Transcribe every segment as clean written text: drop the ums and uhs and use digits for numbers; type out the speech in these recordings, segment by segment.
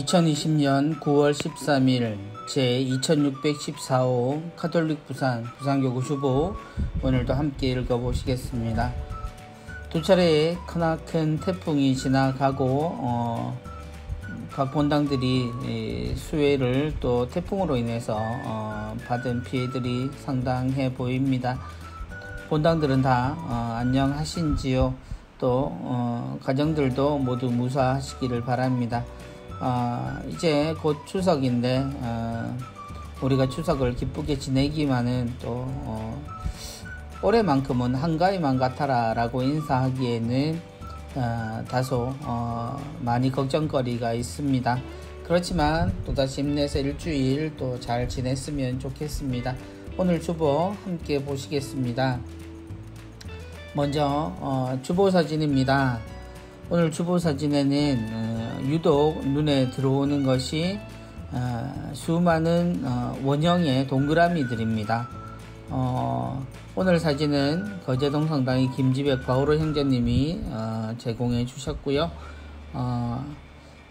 2020년 9월 13일 제2614호 카톨릭 부산교구 주보 오늘도 함께 읽어보시겠습니다. 두 차례의 크나큰 태풍이 지나가고 각 본당들이 수해를 또 태풍으로 인해서 받은 피해들이 상당해 보입니다. 본당들은 다 안녕하신지요? 또 가정들도 모두 무사하시기를 바랍니다. 이제 곧 추석인데 우리가 추석을 기쁘게 지내기만은 또 올해만큼은 한가위만 같아라 라고 인사하기에는 다소 많이 걱정거리가 있습니다. 그렇지만 또다시 힘내서 일주일 또 잘 지냈으면 좋겠습니다. 오늘 주보 함께 보시겠습니다. 먼저 주보 사진입니다. 오늘 주보 사진에는 유독 눈에 들어오는 것이 수많은 원형의 동그라미들입니다. 오늘 사진은 거제동 성당의 김지백 바오로 형제님이 제공해 주셨고요.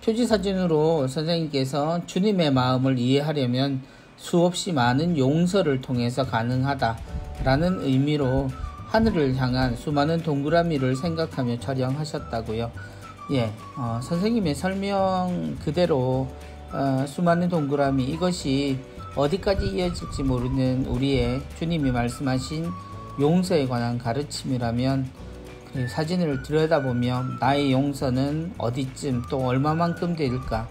표지 사진으로 선생님께서 주님의 마음을 이해하려면 수없이 많은 용서를 통해서 가능하다라는 의미로 하늘을 향한 수많은 동그라미를 생각하며 촬영하셨다고요. 선생님의 설명 그대로 수많은 동그라미, 이것이 어디까지 이어질지 모르는 우리의 주님이 말씀하신 용서에 관한 가르침이라면 그 사진을 들여다보면 나의 용서는 어디쯤 또 얼마만큼 될까,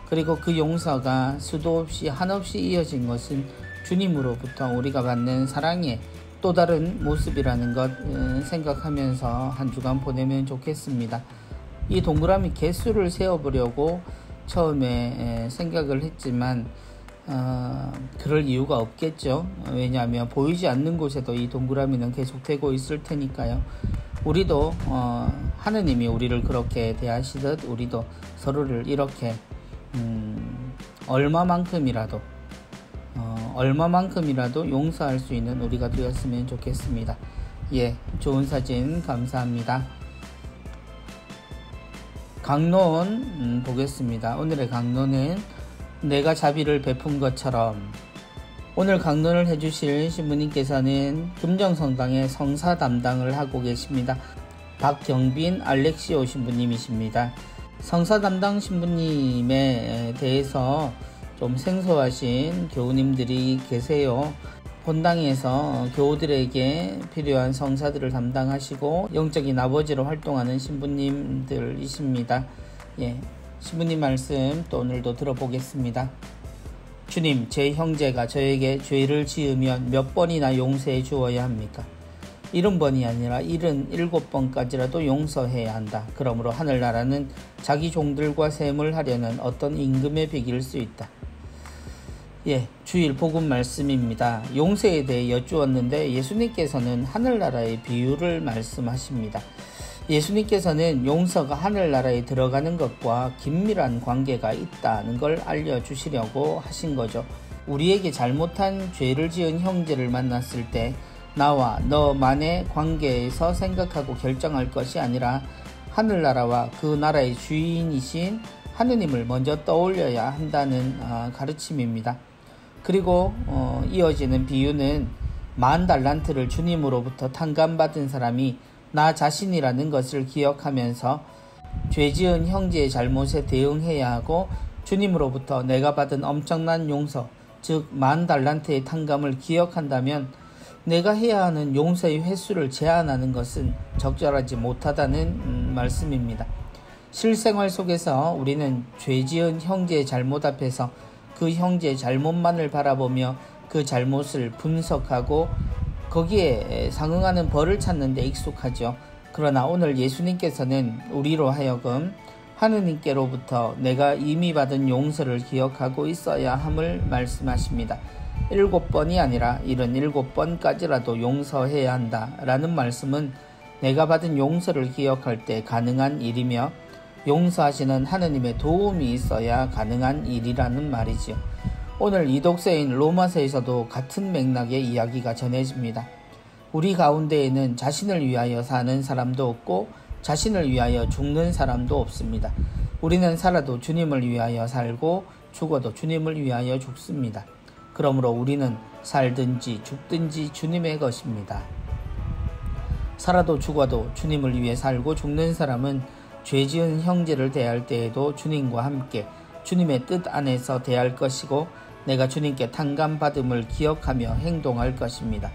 그리고 그 용서가 수도 없이 한없이 이어진 것은 주님으로부터 우리가 받는 사랑의 또 다른 모습이라는 것 생각하면서 한 주간 보내면 좋겠습니다. 이 동그라미 개수를 세어보려고 처음에 생각을 했지만 그럴 이유가 없겠죠. 왜냐하면 보이지 않는 곳에도 이 동그라미는 계속되고 있을 테니까요. 우리도 하느님이 우리를 그렇게 대하시듯 우리도 서로를 이렇게 얼마만큼이라도 용서할 수 있는 우리가 되었으면 좋겠습니다. 좋은 사진 감사합니다. 강론 보겠습니다. 오늘의 강론은 내가 자비를 베푼 것처럼. 오늘 강론을 해주실 신부님께서는 금정성당의 성사 담당을 하고 계십니다. 박경빈 알렉시오 신부님이십니다. 성사 담당 신부님에 대해서 좀 생소하신 교우님들이 계세요. 본당에서 교우들에게 필요한 성사들을 담당하시고 영적인 아버지로 활동하는 신부님들이십니다. 신부님 말씀 또 오늘도 들어보겠습니다. 주님, 제 형제가 저에게 죄를 지으면 몇 번이나 용서해 주어야 합니까? 70번이 아니라 77번까지라도 용서해야 한다. 그러므로 하늘나라는 자기 종들과 셈을 하려는 어떤 임금의 벽일 수 있다. 주일 복음 말씀입니다. 용서에 대해 여쭈었는데 예수님께서는 하늘나라의 비유를 말씀하십니다. 예수님께서는 용서가 하늘나라에 들어가는 것과 긴밀한 관계가 있다는 걸 알려주시려고 하신 거죠. 우리에게 잘못한 죄를 지은 형제를 만났을 때 나와 너만의 관계에서 생각하고 결정할 것이 아니라 하늘나라와 그 나라의 주인이신 하느님을 먼저 떠올려야 한다는 가르침입니다. 그리고 이어지는 비유는 10,000달란트를 주님으로부터 탕감받은 사람이 나 자신이라는 것을 기억하면서 죄지은 형제의 잘못에 대응해야 하고 주님으로부터 내가 받은 엄청난 용서, 즉 10,000달란트의 탕감을 기억한다면 내가 해야 하는 용서의 횟수를 제한하는 것은 적절하지 못하다는 말씀입니다. 실생활 속에서 우리는 죄지은 형제의 잘못 앞에서 그 형제의 잘못만을 바라보며 그 잘못을 분석하고 거기에 상응하는 벌을 찾는 데 익숙하죠. 그러나 오늘 예수님께서는 우리로 하여금 하느님께로부터 내가 이미 받은 용서를 기억하고 있어야 함을 말씀하십니다. 7번이 아니라 77번까지라도 용서해야 한다 라는 말씀은 내가 받은 용서를 기억할 때 가능한 일이며 용서하시는 하느님의 도움이 있어야 가능한 일이라는 말이지요. 오늘 이 독서인 로마서에서도 같은 맥락의 이야기가 전해집니다. 우리 가운데에는 자신을 위하여 사는 사람도 없고 자신을 위하여 죽는 사람도 없습니다. 우리는 살아도 주님을 위하여 살고 죽어도 주님을 위하여 죽습니다. 그러므로 우리는 살든지 죽든지 주님의 것입니다. 살아도 죽어도 주님을 위해 살고 죽는 사람은 죄지은 형제를 대할 때에도 주님과 함께 주님의 뜻 안에서 대할 것이고 내가 주님께 탕감받음을 기억하며 행동할 것입니다.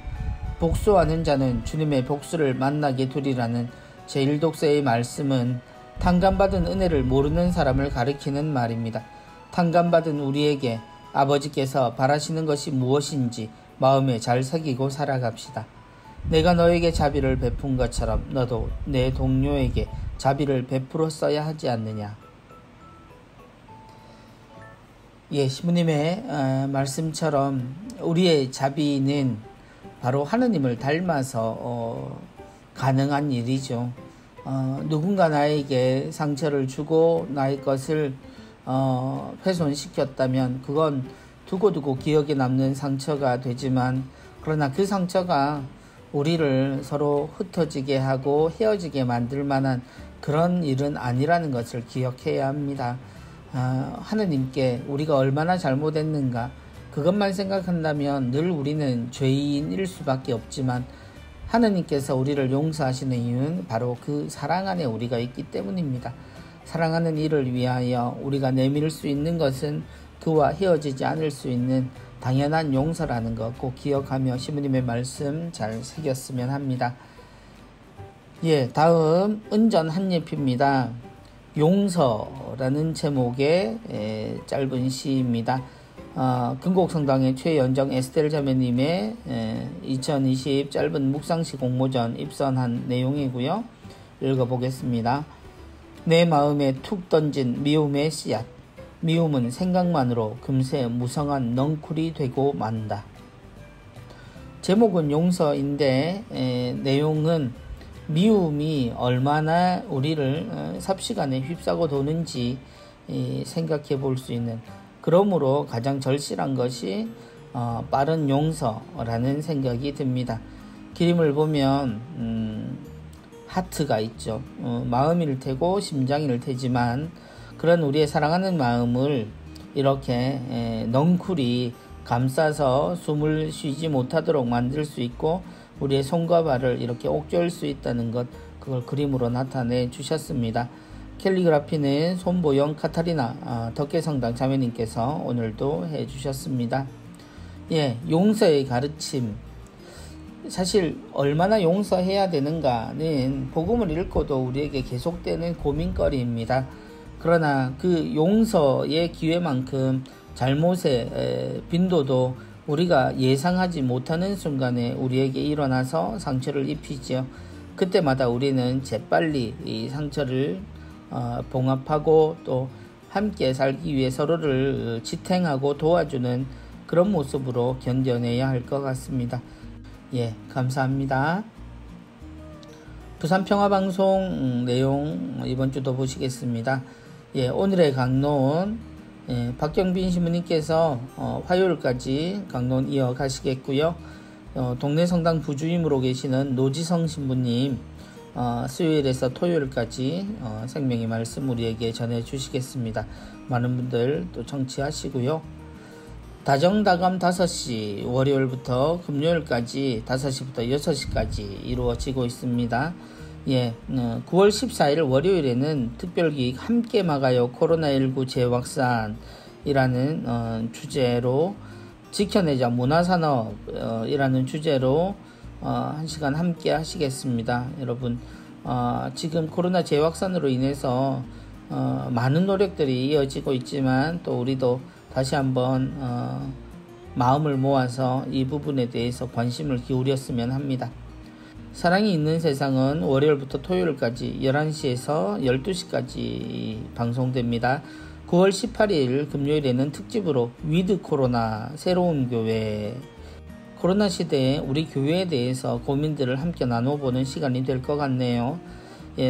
복수하는 자는 주님의 복수를 만나게 되리라는 제1독서의 말씀은 탕감받은 은혜를 모르는 사람을 가리키는 말입니다. 탕감받은 우리에게 아버지께서 바라시는 것이 무엇인지 마음에 잘 새기고 살아갑시다. 내가 너에게 자비를 베푼 것처럼 너도 내 동료에게 자비를 베풀었어야 하지 않느냐. 시부님의 말씀처럼 우리의 자비는 바로 하느님을 닮아서 가능한 일이죠. 누군가 나에게 상처를 주고 나의 것을 훼손시켰다면 그건 두고두고 기억에 남는 상처가 되지만, 그러나 그 상처가 우리를 서로 흩어지게 하고 헤어지게 만들 만한 그런 일은 아니라는 것을 기억해야 합니다. 하느님께 우리가 얼마나 잘못했는가 그것만 생각한다면 늘 우리는 죄인일 수밖에 없지만, 하느님께서 우리를 용서하시는 이유는 바로 그 사랑 안에 우리가 있기 때문입니다. 사랑하는 이를 위하여 우리가 내밀 수 있는 것은 그와 헤어지지 않을 수 있는 당연한 용서라는 것 꼭 기억하며 시부님의 말씀 잘 새겼으면 합니다. 다음 은전 한예피입니다. 용서라는 제목의 짧은 시입니다. 근곡성당의 최연정 에스텔 자매님의 2020 짧은 묵상시 공모전 입선한 내용이고요. 읽어보겠습니다. 내 마음에 툭 던진 미움의 씨앗. 미움은 생각만으로 금세 무성한 넝쿨이 되고 만다. 제목은 용서인데 내용은 미움이 얼마나 우리를 삽시간에 휩싸고 도는지 생각해 볼 수 있는, 그러므로 가장 절실한 것이 빠른 용서라는 생각이 듭니다. 그림을 보면 하트가 있죠. 마음일 테고 심장일 테지만 그런 우리의 사랑하는 마음을 이렇게 넝쿨이 감싸서 숨을 쉬지 못하도록 만들 수 있고 우리의 손과 발을 이렇게 옥죄할 수 있다는 것, 그걸 그림으로 나타내 주셨습니다. 캘리그라피는 손보영 카타리나 덕계성당 자매님께서 오늘도 해주셨습니다. 용서의 가르침. 사실 얼마나 용서해야 되는가는 복음을 읽고도 우리에게 계속되는 고민거리입니다. 그러나 그 용서의 기회만큼 잘못의 빈도도 우리가 예상하지 못하는 순간에 우리에게 일어나서 상처를 입히지요. 그때마다 우리는 재빨리 이 상처를 봉합하고 또 함께 살기 위해 서로를 지탱하고 도와주는 그런 모습으로 견뎌내야 할 것 같습니다. 감사합니다. 부산평화방송 내용 이번 주도 보시겠습니다. 오늘의 강론 박경빈 신부님께서 화요일까지 강론 이어가시겠고요. 동네 성당 부주임으로 계시는 노지성 신부님 수요일에서 토요일까지 생명의 말씀 우리에게 전해주시겠습니다. 많은 분들 또 청취하시고요. 다정다감 5시 월요일부터 금요일까지 5시부터 6시까지 이루어지고 있습니다. 9월 14일 월요일에는 특별기획 함께 막아요 코로나19 재확산이라는 주제로 지켜내자 문화산업이라는 주제로 1시간 함께 하시겠습니다. 여러분 지금 코로나 재확산으로 인해서 많은 노력들이 이어지고 있지만 또 우리도 다시 한번 마음을 모아서 이 부분에 대해서 관심을 기울였으면 합니다. 사랑이 있는 세상은 월요일부터 토요일까지 11시에서 12시까지 방송됩니다. 9월 18일 금요일에는 특집으로 위드 코로나 새로운 교회, 코로나 시대에 우리 교회에 대해서 고민들을 함께 나눠보는 시간이 될 것 같네요.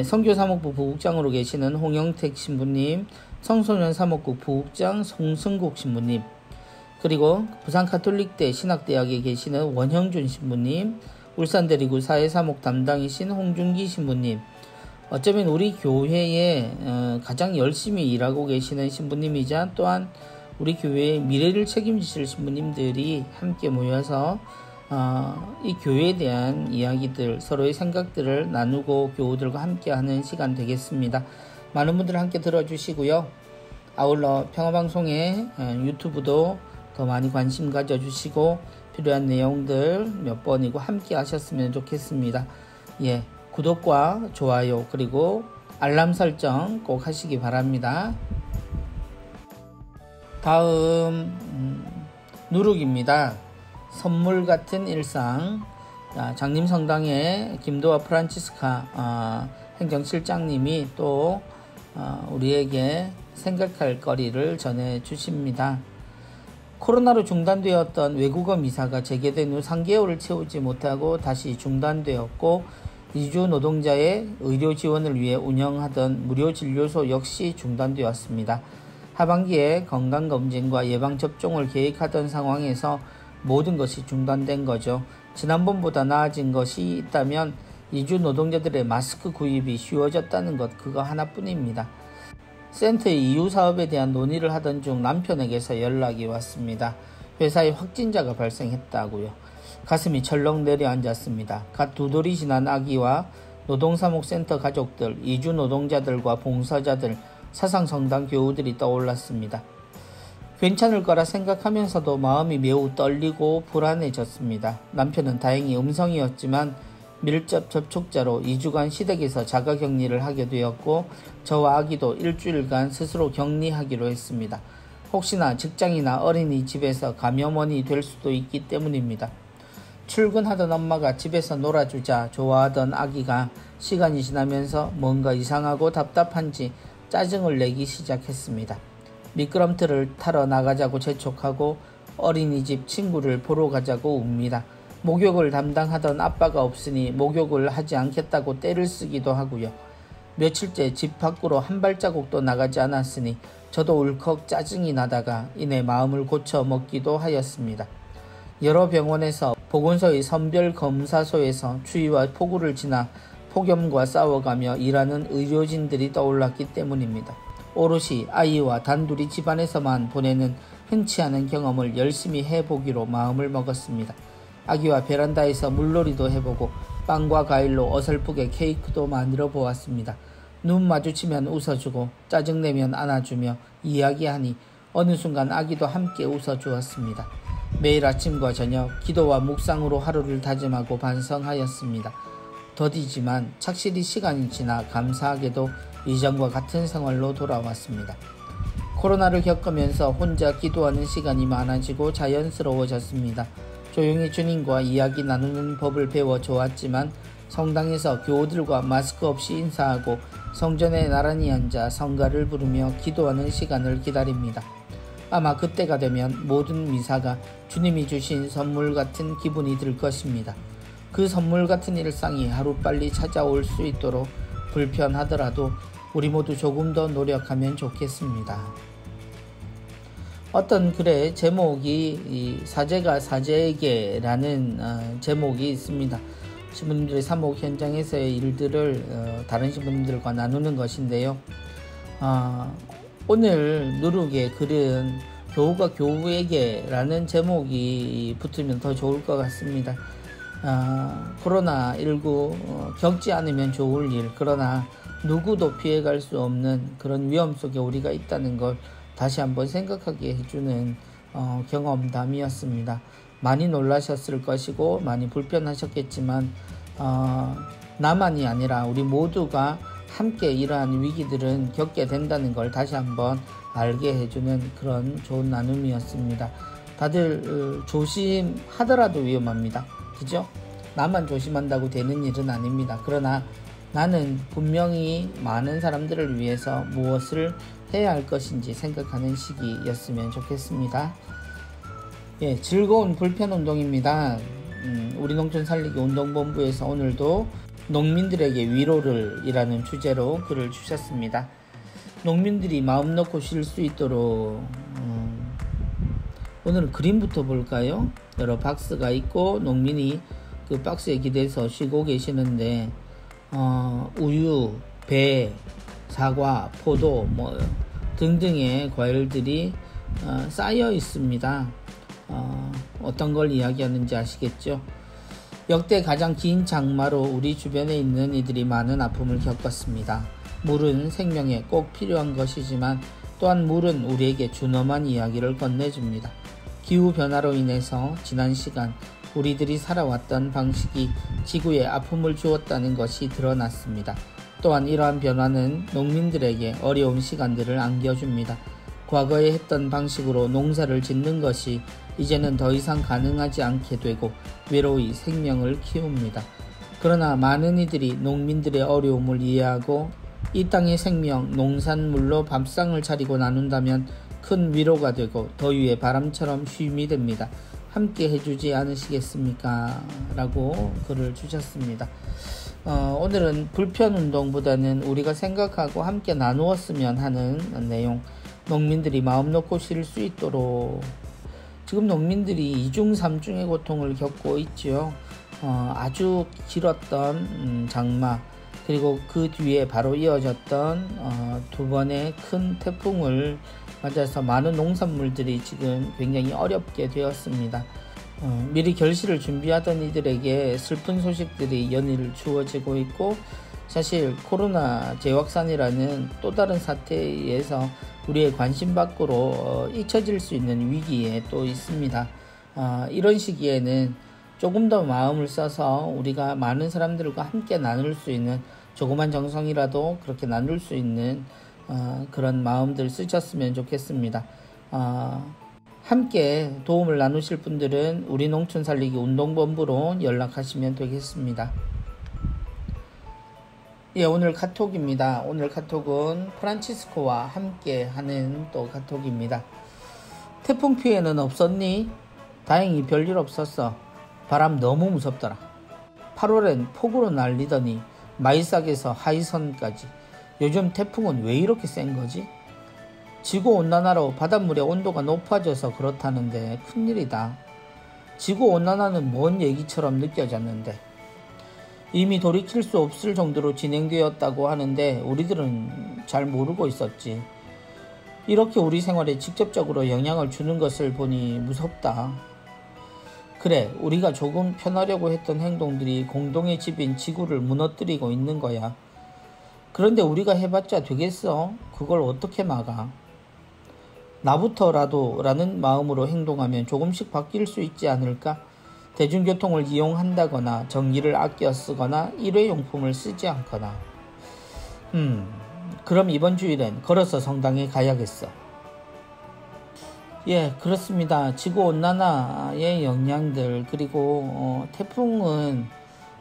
선교사목부 부국장으로 계시는 홍영택 신부님, 청소년 사목국 부국장 송승국 신부님, 그리고 부산가톨릭대 신학대학에 계시는 원형준 신부님, 울산대리구 사회사목 담당이신 홍준기 신부님, 어쩌면 우리 교회에 가장 열심히 일하고 계시는 신부님이자 또한 우리 교회의 미래를 책임지실 신부님들이 함께 모여서 이 교회에 대한 이야기들, 서로의 생각들을 나누고 교우들과 함께하는 시간 되겠습니다. 많은 분들 함께 들어주시고요. 아울러 평화방송의 유튜브도 더 많이 관심 가져주시고 필요한 내용들 몇 번이고 함께 하셨으면 좋겠습니다. 예, 구독과 좋아요 그리고 알람 설정 꼭 하시기 바랍니다. 다음 누룩입니다. 선물 같은 일상. 장림성당의 김도아 프란치스카 행정실장님이 또 우리에게 생각할 거리를 전해 주십니다. 코로나로 중단되었던 외국어 미사가 재개된 후 3개월을 채우지 못하고 다시 중단되었고 이주 노동자의 의료 지원을 위해 운영하던 무료 진료소 역시 중단되었습니다. 하반기에 건강검진과 예방접종을 계획하던 상황에서 모든 것이 중단된 거죠. 지난번보다 나아진 것이 있다면 이주 노동자들의 마스크 구입이 쉬워졌다는 것, 그거 하나뿐입니다. 센터의 이후 사업에 대한 논의를 하던 중 남편에게서 연락이 왔습니다. 회사에 확진자가 발생했다고요. 가슴이 철렁 내려앉았습니다. 갓 2돌이 지난 아기와 노동사목센터 가족들, 이주 노동자들과 봉사자들, 사상성당 교우들이 떠올랐습니다. 괜찮을 거라 생각하면서도 마음이 매우 떨리고 불안해졌습니다. 남편은 다행히 음성이었지만 밀접 접촉자로 2주간 시댁에서 자가격리를 하게 되었고 저와 아기도 일주일간 스스로 격리하기로 했습니다. 혹시나 직장이나 어린이집에서 감염원이 될 수도 있기 때문입니다. 출근하던 엄마가 집에서 놀아주자 좋아하던 아기가 시간이 지나면서 뭔가 이상하고 답답한지 짜증을 내기 시작했습니다. 미끄럼틀을 타러 나가자고 재촉하고 어린이집 친구를 보러 가자고 웁니다. 목욕을 담당하던 아빠가 없으니 목욕을 하지 않겠다고 떼를 쓰기도 하고요. 며칠째 집 밖으로 한 발자국도 나가지 않았으니 저도 울컥 짜증이 나다가 이내 마음을 고쳐 먹기도 하였습니다. 여러 병원에서 보건소의 선별검사소에서 추위와 폭우를 지나 폭염과 싸워가며 일하는 의료진들이 떠올랐기 때문입니다. 오롯이 아이와 단둘이 집안에서만 보내는 흔치 않은 경험을 열심히 해보기로 마음을 먹었습니다. 아기와 베란다에서 물놀이도 해보고 빵과 과일로 어설프게 케이크도 만들어 보았습니다. 눈 마주치면 웃어주고 짜증내면 안아주며 이야기하니 어느 순간 아기도 함께 웃어주었습니다. 매일 아침과 저녁 기도와 묵상으로 하루를 다짐하고 반성하였습니다. 더디지만 착실히 시간이 지나 감사하게도 이전과 같은 생활로 돌아왔습니다. 코로나를 겪으면서 혼자 기도하는 시간이 많아지고 자연스러워졌습니다. 조용히 주님과 이야기 나누는 법을 배워 좋았지만 성당에서 교우들과 마스크 없이 인사하고 성전에 나란히 앉아 성가를 부르며 기도하는 시간을 기다립니다. 아마 그때가 되면 모든 미사가 주님이 주신 선물 같은 기분이 들 것입니다. 그 선물 같은 일상이 하루빨리 찾아올 수 있도록 불편하더라도 우리 모두 조금 더 노력하면 좋겠습니다. 어떤 글의 제목이 사제가 사제에게 라는 제목이 있습니다. 신부님들의 사목 현장에서의 일들을 다른 신부님들과 나누는 것인데요. 오늘 누룩의 글은 교우가 교우에게 라는 제목이 붙으면 더 좋을 것 같습니다. 코로나19 겪지 않으면 좋을 일, 그러나 누구도 피해갈 수 없는 그런 위험 속에 우리가 있다는 걸 다시 한번 생각하게 해주는 경험담이었습니다. 많이 놀라셨을 것이고 많이 불편하셨겠지만 나만이 아니라 우리 모두가 함께 이러한 위기들은 겪게 된다는 걸 다시 한번 알게 해주는 그런 좋은 나눔이었습니다. 다들 조심하더라도 위험합니다. 그죠? 나만 조심한다고 되는 일은 아닙니다. 그러나 나는 분명히 많은 사람들을 위해서 무엇을 해야 할 것인지 생각하는 시기였으면 좋겠습니다. 예, 즐거운 불편운동입니다. 우리 농촌 살리기 운동본부에서 오늘도 농민들에게 위로를 이라는 주제로 글을 주셨습니다. 농민들이 마음 놓고 쉴 수 있도록 오늘은 그림부터 볼까요? 여러 박스가 있고 농민이 그 박스에 기대서 쉬고 계시는데 우유, 배, 사과, 포도 등등의 과일들이 쌓여 있습니다. 어떤 걸 이야기하는지 아시겠죠? 역대 가장 긴 장마로 우리 주변에 있는 이들이 많은 아픔을 겪었습니다. 물은 생명에 꼭 필요한 것이지만 또한 물은 우리에게 준엄한 이야기를 건네줍니다. 기후변화로 인해서 지난 시간 우리들이 살아왔던 방식이 지구에 아픔을 주었다는 것이 드러났습니다. 또한 이러한 변화는 농민들에게 어려운 시간들을 안겨줍니다. 과거에 했던 방식으로 농사를 짓는 것이 이제는 더 이상 가능하지 않게 되고 외로이 생명을 키웁니다. 그러나 많은 이들이 농민들의 어려움을 이해하고 이 땅의 생명, 농산물로 밥상을 차리고 나눈다면 큰 위로가 되고 더위의 바람처럼 쉼이 됩니다. 함께 해주지 않으시겠습니까? 라고 글을 주셨습니다. 오늘은 불편운동보다는 우리가 생각하고 함께 나누었으면 하는 내용, 농민들이 마음 놓고 쉴 수 있도록. 지금 농민들이 이중 삼중의 고통을 겪고 있죠. 아주 길었던 장마, 그리고 그 뒤에 바로 이어졌던 두 번의 큰 태풍을 맞아서 많은 농산물들이 지금 굉장히 어렵게 되었습니다. 미리 결실을 준비하던 이들에게 슬픈 소식들이 연일 주어지고 있고, 사실 코로나 재확산이라는 또 다른 사태에서 우리의 관심 밖으로 잊혀질 수 있는 위기에 또 있습니다. 이런 시기에는 조금 더 마음을 써서 우리가 많은 사람들과 함께 나눌 수 있는, 조그만 정성이라도 그렇게 나눌 수 있는 그런 마음들 쓰셨으면 좋겠습니다. 함께 도움을 나누실 분들은 우리 농촌 살리기 운동본부로 연락하시면 되겠습니다. 예, 오늘 카톡입니다. 오늘 카톡은 프란치스코와 함께 하는 또 카톡입니다. 태풍 피해는 없었니? 다행히 별일 없었어. 바람 너무 무섭더라. 8월엔 폭우로 날리더니 마이삭에서 하이선까지. 요즘 태풍은 왜 이렇게 센 거지? 지구온난화로 바닷물의 온도가 높아져서 그렇다는데 큰일이다. 지구온난화는 먼 얘기처럼 느껴졌는데 이미 돌이킬 수 없을 정도로 진행되었다고 하는데 우리들은 잘 모르고 있었지. 이렇게 우리 생활에 직접적으로 영향을 주는 것을 보니 무섭다. 그래, 우리가 조금 편하려고 했던 행동들이 공동의 집인 지구를 무너뜨리고 있는 거야. 그런데 우리가 해봤자 되겠어? 그걸 어떻게 막아? 나부터라도 라는 마음으로 행동하면 조금씩 바뀔 수 있지 않을까? 대중교통을 이용한다거나 전기를 아껴 쓰거나 일회용품을 쓰지 않거나. 그럼 이번 주일엔 걸어서 성당에 가야겠어. 예, 그렇습니다. 지구온난화의 영향들, 그리고 태풍은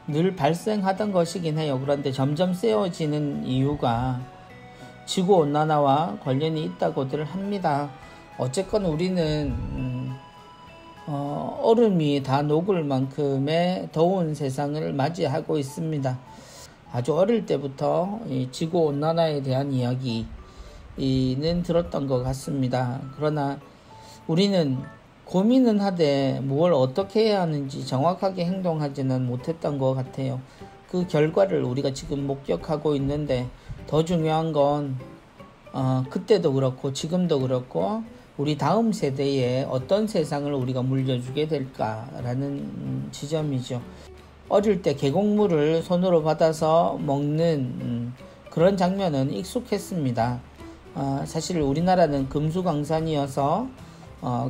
늘 발생하던 것이긴 해요. 그런데 점점 세워지는 이유가 지구온난화와 관련이 있다고들 합니다. 어쨌건 우리는 얼음이 다 녹을 만큼의 더운 세상을 맞이하고 있습니다. 아주 어릴 때부터 이 지구온난화에 대한 이야기는 들었던 것 같습니다. 그러나 우리는 고민은 하되 뭘 어떻게 해야 하는지 정확하게 행동하지는 못했던 것 같아요. 그 결과를 우리가 지금 목격하고 있는데, 더 중요한 건 그때도 그렇고 지금도 그렇고 우리 다음 세대에 어떤 세상을 우리가 물려주게 될까라는 지점이죠. 어릴 때 계곡물을 손으로 받아서 먹는 그런 장면은 익숙했습니다. 사실 우리나라는 금수강산이어서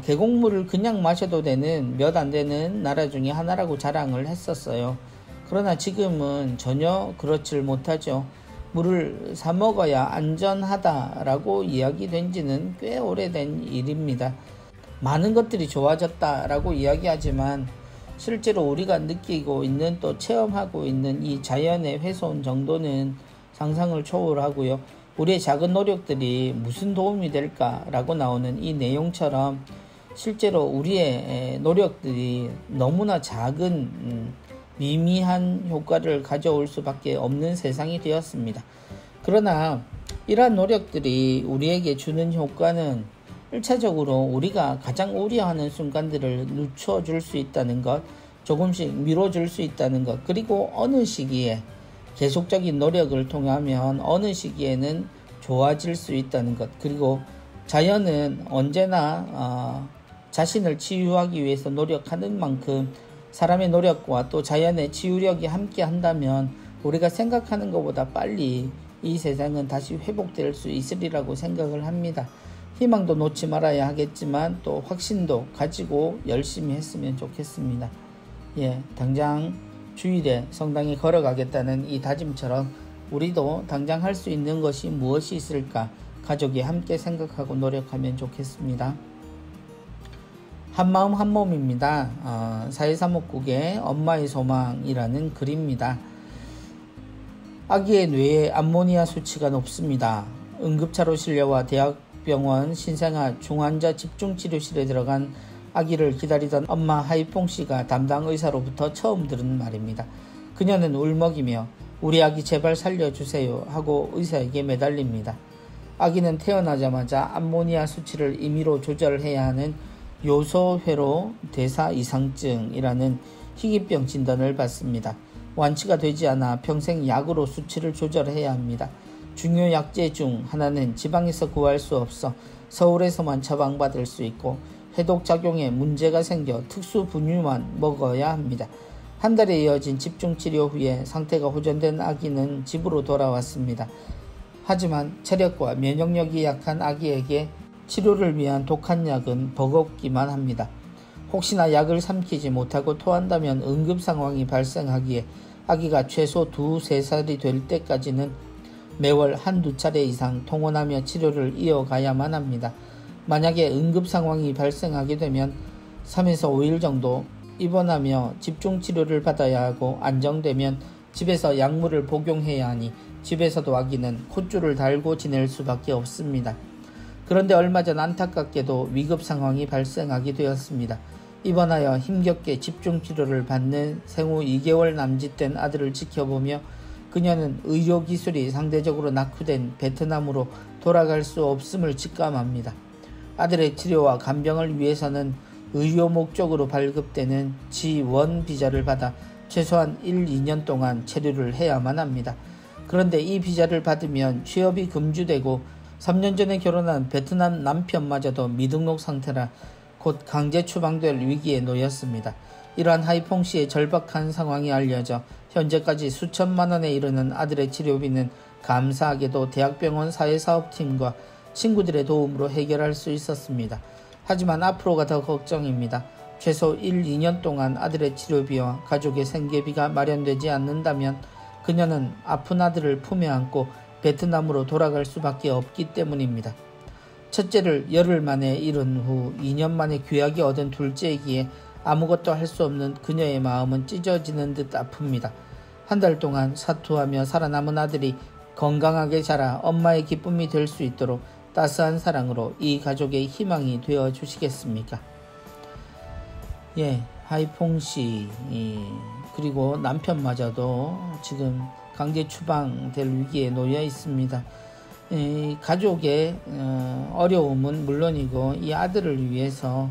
계곡물을 그냥 마셔도 되는 몇 안 되는 나라 중에 하나라고 자랑을 했었어요. 그러나 지금은 전혀 그렇질 못하죠. 물을 사 먹어야 안전하다라고 이야기된 지는 꽤 오래된 일입니다. 많은 것들이 좋아졌다라고 이야기하지만 실제로 우리가 느끼고 있는, 또 체험하고 있는 이 자연의 훼손 정도는 상상을 초월하고요. 우리의 작은 노력들이 무슨 도움이 될까라고 나오는 이 내용처럼 실제로 우리의 노력들이 너무나 작은 미미한 효과를 가져올 수밖에 없는 세상이 되었습니다. 그러나 이러한 노력들이 우리에게 주는 효과는 1차적으로 우리가 가장 우려하는 순간들을 늦춰줄 수 있다는 것, 조금씩 미뤄줄 수 있다는 것, 그리고 어느 시기에 계속적인 노력을 통하면 어느 시기에는 좋아질 수 있다는 것. 그리고 자연은 언제나 자신을 치유하기 위해서 노력하는 만큼 사람의 노력과 또 자연의 치유력이 함께 한다면 우리가 생각하는 것보다 빨리 이 세상은 다시 회복될 수 있으리라고 생각을 합니다. 희망도 놓지 말아야 하겠지만 또 확신도 가지고 열심히 했으면 좋겠습니다. 당장 주일에 성당에 걸어가겠다는 이 다짐처럼 우리도 당장 할 수 있는 것이 무엇이 있을까 가족이 함께 생각하고 노력하면 좋겠습니다. 한마음 한몸입니다. 사회사목국의 엄마의 소망이라는 글입니다. 아기의 뇌에 암모니아 수치가 높습니다. 응급차로 실려와 대학병원 신생아 중환자 집중치료실에 들어간 아기를 기다리던 엄마 하이퐁 씨가 담당 의사로부터 처음 들은 말입니다. 그녀는 울먹이며 우리 아기 제발 살려주세요 하고 의사에게 매달립니다. 아기는 태어나자마자 암모니아 수치를 임의로 조절해야 하는 요소회로 대사 이상증이라는 희귀병 진단을 받습니다. 완치가 되지 않아 평생 약으로 수치를 조절해야 합니다. 중요 약제 중 하나는 지방에서 구할 수 없어 서울에서만 처방받을 수 있고 해독작용에 문제가 생겨 특수 분유만 먹어야 합니다. 한 달에 이어진 집중치료 후에 상태가 호전된 아기는 집으로 돌아왔습니다. 하지만 체력과 면역력이 약한 아기에게 치료를 위한 독한 약은 버겁기만 합니다. 혹시나 약을 삼키지 못하고 토한다면 응급 상황이 발생하기에 아기가 최소 2-3살이 될 때까지는 매월 1-2차례 이상 통원하며 치료를 이어가야만 합니다. 만약에 응급 상황이 발생하게 되면 3에서 5일 정도 입원하며 집중치료를 받아야 하고 안정되면 집에서 약물을 복용해야 하니 집에서도 아기는 콧줄을 달고 지낼 수밖에 없습니다. 그런데 얼마 전 안타깝게도 위급 상황이 발생하게 되었습니다. 입원하여 힘겹게 집중치료를 받는 생후 2개월 남짓된 아들을 지켜보며 그녀는 의료기술이 상대적으로 낙후된 베트남으로 돌아갈 수 없음을 직감합니다. 아들의 치료와 간병을 위해서는 의료 목적으로 발급되는 G1 비자를 받아 최소한 1-2년 동안 체류를 해야만 합니다. 그런데 이 비자를 받으면 취업이 금주되고 3년 전에 결혼한 베트남 남편마저도 미등록 상태라 곧 강제 추방될 위기에 놓였습니다. 이러한 하이퐁 씨의 절박한 상황이 알려져 현재까지 수천만 원에 이르는 아들의 치료비는 감사하게도 대학병원 사회사업팀과 친구들의 도움으로 해결할 수 있었습니다. 하지만 앞으로가 더 걱정입니다. 최소 1-2년 동안 아들의 치료비와 가족의 생계비가 마련되지 않는다면 그녀는 아픈 아들을 품에 안고 베트남으로 돌아갈 수밖에 없기 때문입니다. 첫째를 열흘 만에 잃은 후 2년 만에 귀하게 얻은 둘째이기에 아무것도 할 수 없는 그녀의 마음은 찢어지는 듯 아픕니다. 한 달 동안 사투하며 살아남은 아들이 건강하게 자라 엄마의 기쁨이 될 수 있도록 따스한 사랑으로 이 가족의 희망이 되어 주시겠습니까? 하이퐁 씨 그리고 남편마저도 지금 강제 추방될 위기에 놓여 있습니다. 가족의 어려움은 물론이고 이 아들을 위해서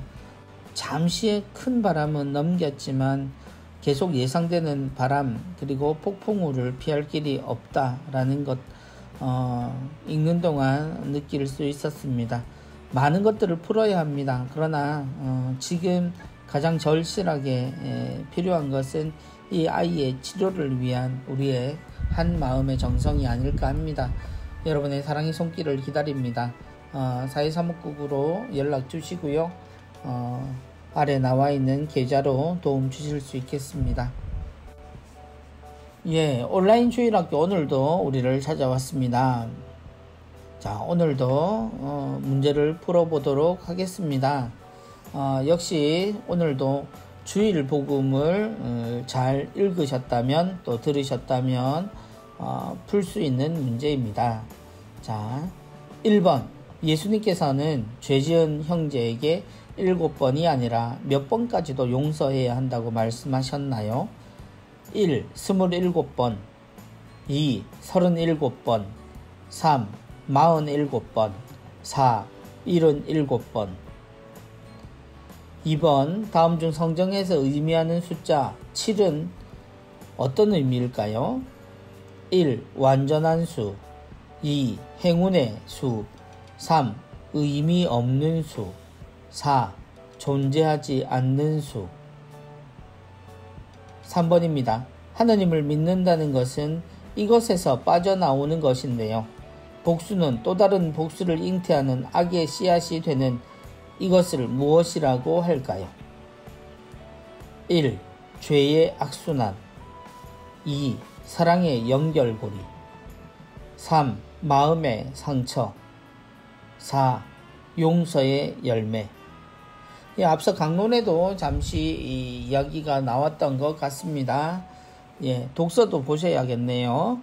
잠시의 큰 바람은 넘겼지만 계속 예상되는 바람 그리고 폭풍우를 피할 길이 없다라는 것 읽는 동안 느낄 수 있었습니다. 많은 것들을 풀어야 합니다. 그러나 지금 가장 절실하게 필요한 것은 이 아이의 치료를 위한 우리의 한 마음의 정성이 아닐까 합니다. 여러분의 사랑의 손길을 기다립니다. 사회사목국으로 연락 주시고요. 아래 나와 있는 계좌로 도움 주실 수 있겠습니다. 온라인 주일학교 오늘도 우리를 찾아왔습니다. 자, 오늘도 문제를 풀어보도록 하겠습니다. 역시 오늘도 주일 복음을 잘 읽으셨다면 또 들으셨다면 풀 수 있는 문제입니다. 자, 1번 예수님께서는 죄지은 형제에게 7번이 아니라 몇 번까지도 용서해야 한다고 말씀하셨나요? 1. 27번 2. 37번 3. 47번 4. 77번 2번 다음 중 성경에서 의미하는 숫자 7은 어떤 의미일까요? 1. 완전한 수. 2. 행운의 수. 3. 의미 없는 수. 4. 존재하지 않는 수. 3번입니다. 하느님을 믿는다는 것은 이것에서 빠져나오는 것인데요. 복수는 또 다른 복수를 잉태하는 악의 씨앗이 되는 이것을 무엇이라고 할까요? 1. 죄의 악순환. 2. 사랑의 연결고리. 3. 마음의 상처. 4. 용서의 열매. 앞서 강론에도 잠시 이 이야기가 나왔던 것 같습니다. 독서도 보셔야겠네요.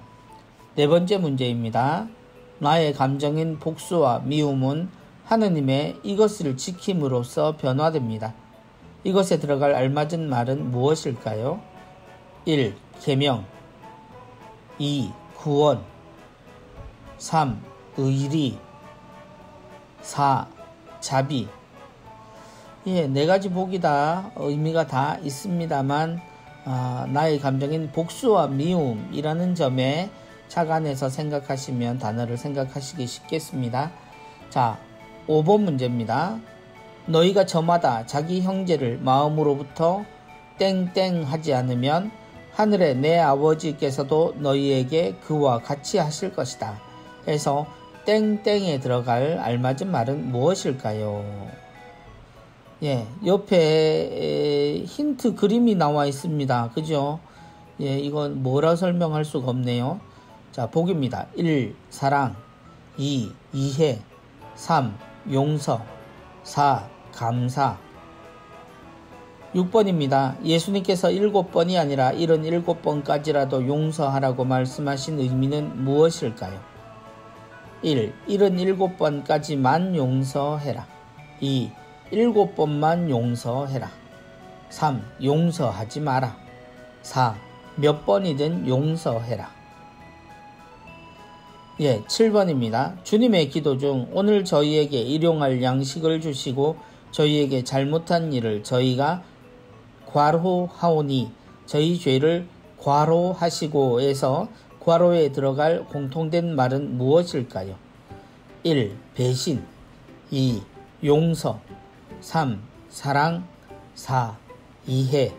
네 번째 문제입니다. 나의 감정인 복수와 미움은 하느님의 이것을 지킴으로써 변화됩니다. 이것에 들어갈 알맞은 말은 무엇일까요? 1. 계명. 2. 구원. 3. 의리. 4. 자비. 네 가지 복이 다 의미가 다 있습니다만 나의 감정인 복수와 미움이라는 점에 착안해서 생각하시면 단어를 생각하시기 쉽겠습니다. 자, 5번 문제입니다. 너희가 저마다 자기 형제를 마음으로부터 땡땡 하지 않으면 하늘의 내 아버지께서도 너희에게 그와 같이 하실 것이다. 해서 땡땡에 들어갈 알맞은 말은 무엇일까요? 옆에 힌트 그림이 나와 있습니다. 그죠? 이건 뭐라 설명할 수가 없네요. 자, 복입니다. 1. 사랑. 2. 이해. 3. 용서. 4. 감사. 6번입니다. 예수님께서 7번이 아니라 77번까지라도 용서하라고 말씀하신 의미는 무엇일까요? 1. 77번까지만 용서해라. 2. 7번만 용서해라. 3. 용서하지 마라. 4. 몇 번이든 용서해라. 7번입니다. 주님의 기도 중 오늘 저희에게 일용할 양식을 주시고 저희에게 잘못한 일을 저희가 과로하오니 저희 죄를 과로하시고에서 과로에 들어갈 공통된 말은 무엇일까요? 1. 배신. 2. 용서. 3. 사랑. 4. 이해.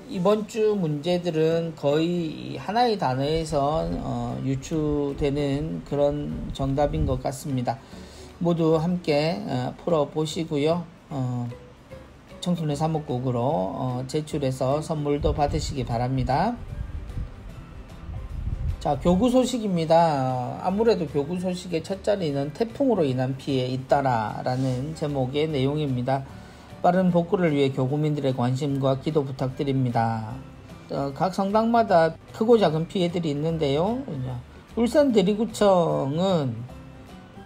이번 주 문제들은 거의 하나의 단어에서 유추되는 그런 정답인 것 같습니다. 모두 함께 풀어보시고요. 청소년 사목국으로 제출해서 선물도 받으시기 바랍니다. 자, 교구 소식입니다. 아무래도 교구 소식의 첫 자리는 태풍으로 인한 피해 잇따라라는 제목의 내용입니다. 빠른 복구를 위해 교구민들의 관심과 기도 부탁드립니다. 각 성당마다 크고 작은 피해들이 있는데요. 울산 대리구청은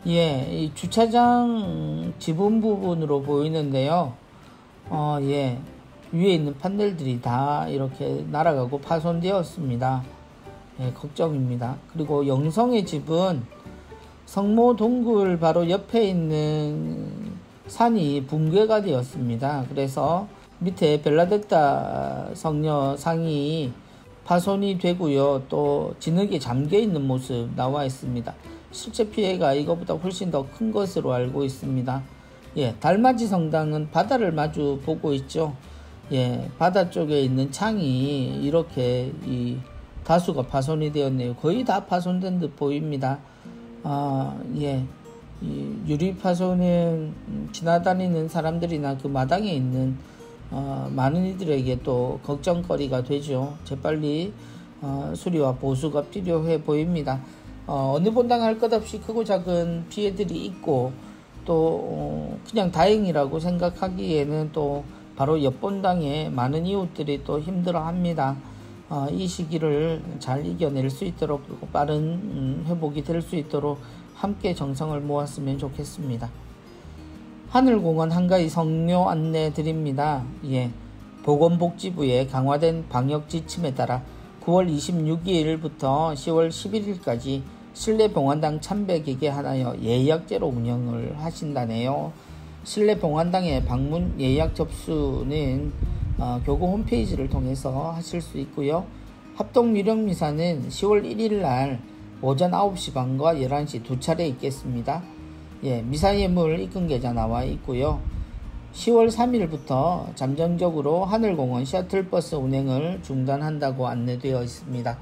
이 주차장 지붕 부분으로 보이는데요. 위에 있는 판넬들이 다 이렇게 날아가고 파손되었습니다. 걱정입니다. 그리고 영성의 집은 성모 동굴 바로 옆에 있는 산이 붕괴가 되었습니다. 그래서 밑에 벨라데타 성녀 상이 파손이 되고요. 또 진흙에 잠겨 있는 모습 나와 있습니다. 실제 피해가 이거보다 훨씬 더 큰 것으로 알고 있습니다. 달맞이 성당은 바다를 마주 보고 있죠. 바다 쪽에 있는 창이 이렇게 다수가 파손이 되었네요. 거의 다 파손된 듯 보입니다. 이 유리 파손은 지나다니는 사람들이나 그 마당에 있는 많은 이들에게 또 걱정거리가 되죠. 재빨리 수리와 보수가 필요해 보입니다. 어느 본당 할 것 없이 크고 작은 피해들이 있고 또 그냥 다행이라고 생각하기에는 또 바로 옆 본당에 많은 이웃들이 또 힘들어합니다. 이 시기를 잘 이겨낼 수 있도록 그리고 빠른 회복이 될 수 있도록 함께 정성을 모았으면 좋겠습니다. 하늘공원 한가위 성묘 안내 드립니다. 보건복지부의 강화된 방역 지침에 따라 9월 26일부터 10월 11일까지 실내 봉안당 참배객에 한하여 예약제로 운영을 하신다네요. 실내 봉안당의 방문 예약 접수는 교구 홈페이지를 통해서 하실 수 있고요. 합동 유령 미사는 10월 1일 날 오전 9시 반과 11시 두 차례 있겠습니다. 예, 미사 예물 입금 계좌 나와 있고요. 10월 3일부터 잠정적으로 하늘공원 셔틀버스 운행을 중단한다고 안내되어 있습니다.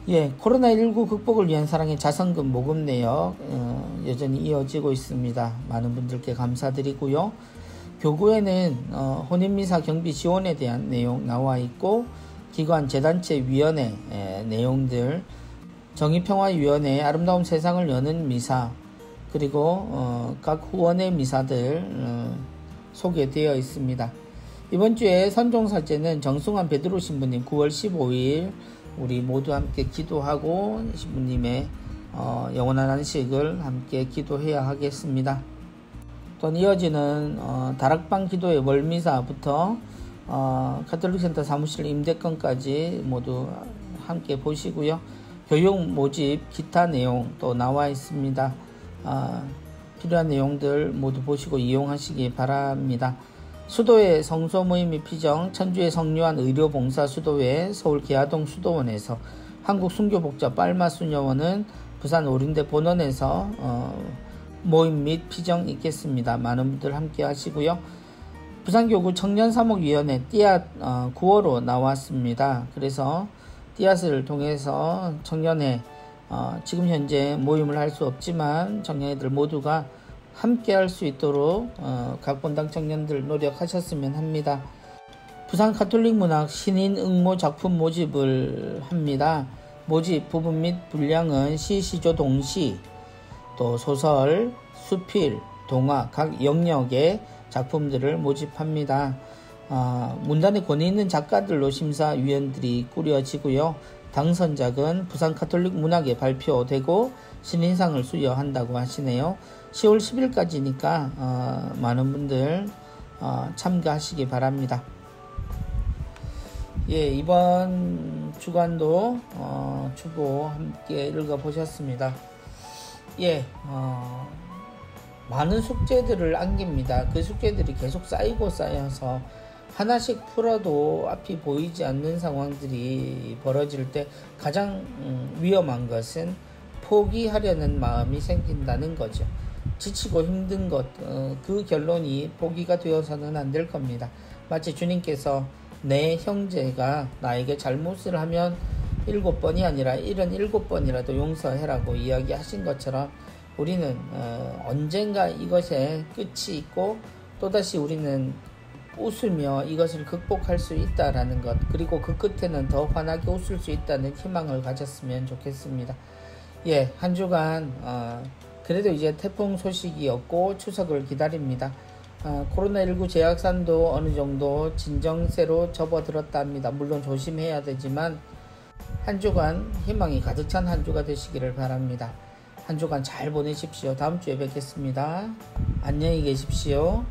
예, 코로나19 극복을 위한 사랑의 자선금 모금 내역 여전히 이어지고 있습니다. 많은 분들께 감사드리고요. 교구에는 혼인미사 경비 지원에 대한 내용 나와 있고, 기관 재단체 위원회 내용들, 정의평화위원회 아름다운 세상을 여는 미사, 그리고 각 후원의 미사들 소개되어 있습니다. 이번 주에 선종사제는 정승환 베드로 신부님 9월 15일 우리 모두 함께 기도하고 신부님의 영원한 안식을 함께 기도해야 하겠습니다. 또 이어지는 다락방 기도의 월미사부터 가톨릭센터 사무실 임대권까지 모두 함께 보시고요. 교육 모집 기타 내용 또 나와 있습니다. 필요한 내용들 모두 보시고 이용하시기 바랍니다. 수도회 성소 모임이 피정, 천주의 성유한 의료봉사 수도회, 서울 계하동 수도원에서, 한국 순교복자 빨마 수녀원은 부산 오린대 본원에서 모임 및 피정 있겠습니다. 많은 분들 함께 하시고요. 부산교구 청년사목위원회 띠앗 9호로 나왔습니다. 그래서 띠앗을 통해서 청년회 지금 현재 모임을 할 수 없지만 청년회들 모두가 함께 할 수 있도록 각 본당 청년들 노력하셨으면 합니다. 부산 가톨릭 문학 신인 응모 작품 모집을 합니다. 모집 부분 및 분량은 시, 시조, 동시, 또 소설, 수필, 동화 각 영역의 작품들을 모집합니다. 문단에 권위 있는 작가들로 심사위원들이 꾸려지고요. 당선작은 부산 가톨릭 문학에 발표되고 신인상을 수여한다고 하시네요. 10월 10일까지니까 많은 분들 참가하시기 바랍니다. 예, 이번 주간도 주보 함께 읽어보셨습니다. 예, 많은 숙제들을 안깁니다. 그 숙제들이 계속 쌓이고 쌓여서 하나씩 풀어도 앞이 보이지 않는 상황들이 벌어질 때 가장 위험한 것은 포기하려는 마음이 생긴다는 거죠. 지치고 힘든 것, 그 결론이 포기가 되어서는 안 될 겁니다. 마치 주님께서 내 형제가 나에게 잘못을 하면 7번이 아니라 77번이라도 용서해라고 이야기하신 것처럼 우리는 언젠가 이것에 끝이 있고 또다시 우리는 웃으며 이것을 극복할 수 있다라는 것, 그리고 그 끝에는 더 환하게 웃을 수 있다는 희망을 가졌으면 좋겠습니다. 예, 한 주간 그래도 이제 태풍 소식이 없고 추석을 기다립니다. 코로나19 재확산도 어느 정도 진정세로 접어들었다 합니다. 물론 조심해야 되지만 한 주간 희망이 가득 찬 한 주가 되시기를 바랍니다. 한 주간 잘 보내십시오. 다음 주에 뵙겠습니다. 안녕히 계십시오.